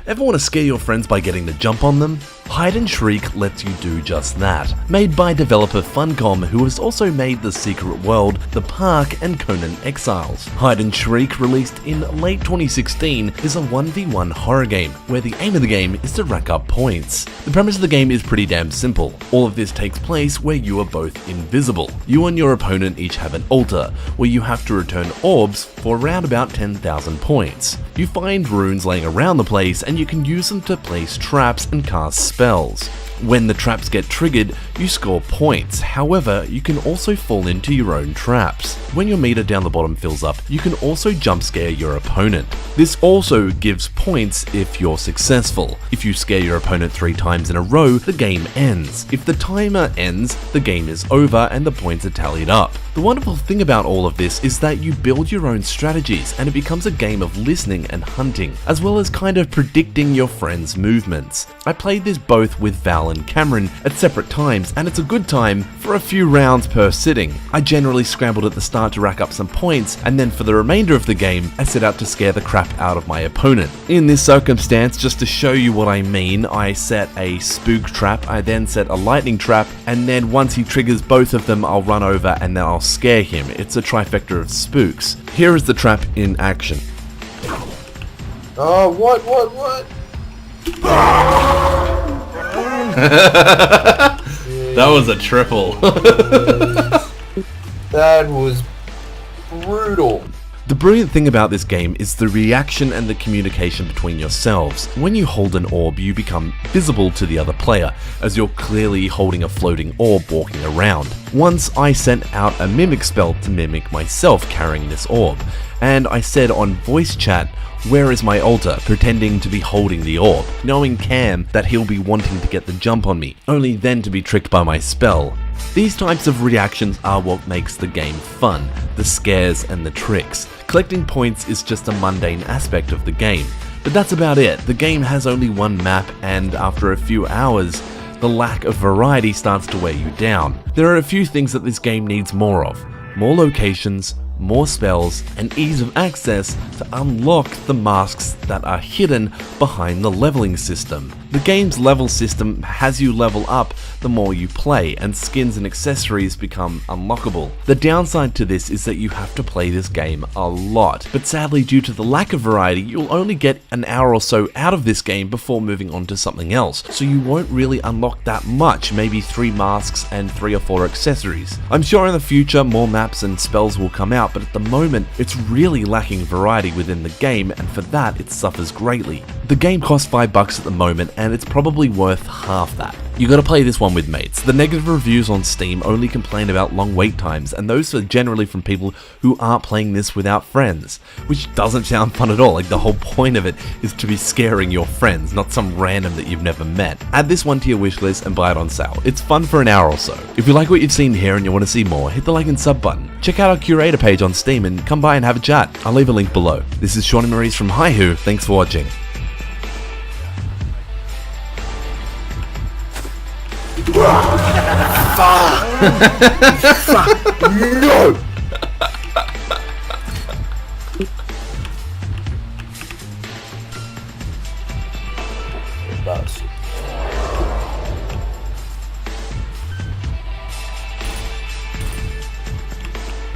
Ever want to scare your friends by getting the jump on them? Hide and Shriek lets you do just that. Made by developer Funcom, who has also made The Secret World, The Park, and Conan Exiles. Hide and Shriek, released in late 2016, is a 1v1 horror game, where the aim of the game is to rack up points. The premise of the game is pretty damn simple. All of this takes place where you are both invisible. You and your opponent each have an altar, where you have to return orbs for around about 10,000 points. You find runes laying around the place, and you can use them to place traps and cast spells. When the traps get triggered, you score points. However, you can also fall into your own traps. When your meter down the bottom fills up, you can also jump scare your opponent. This also gives points if you're successful. If you scare your opponent 3 times in a row, the game ends. If the timer ends, the game is over and the points are tallied up. The wonderful thing about all of this is that you build your own strategies and it becomes a game of listening and hunting, as well as kind of predicting your friends' movements. I played this both with Val and Cameron at separate times, and it's a good time for a few rounds per sitting. I generally scrambled at the start to rack up some points, and then for the remainder of the game, I set out to scare the crap out of my opponent. In this circumstance, just to show you what I mean, I set a spook trap, I then set a lightning trap, and then once he triggers both of them, I'll run over and then I'll scare him. It's a trifecta of spooks. Here is the trap in action. Oh, what? That was a triple. That was brutal. The brilliant thing about this game is the reaction and the communication between yourselves. When you hold an orb, you become visible to the other player, as you're clearly holding a floating orb walking around. Once I sent out a mimic spell to mimic myself carrying this orb, and I said on voice chat, "Where is my altar?" pretending to be holding the orb, knowing Cam that he'll be wanting to get the jump on me, only then to be tricked by my spell. These types of reactions are what makes the game fun, the scares and the tricks. Collecting points is just a mundane aspect of the game, but that's about it. The game has only one map, and after a few hours, the lack of variety starts to wear you down. There are a few things that this game needs more of. More locations, more spells, and ease of access to unlock the masks that are hidden behind the leveling system. The game's level system has you level up the more you play, and skins and accessories become unlockable. The downside to this is that you have to play this game a lot, but sadly due to the lack of variety, you'll only get an hour or so out of this game before moving on to something else, so you won't really unlock that much, maybe 3 masks and 3 or 4 accessories. I'm sure in the future more maps and spells will come out, but at the moment it's really lacking variety within the game, and for that it suffers greatly. The game costs $5 at the moment, and it's probably worth half that. You gotta play this one with mates. The negative reviews on Steam only complain about long wait times, and those are generally from people who aren't playing this without friends, which doesn't sound fun at all. Like, the whole point of it is to be scaring your friends, not some random that you've never met. Add this one to your wishlist and buy it on sale. It's fun for an hour or so. If you like what you've seen here and you want to see more, hit the like and sub button. Check out our curator page on Steam and come by and have a chat. I'll leave a link below. This is Shawnee Maurice from Hihu. Thanks for watching. Fuck! No!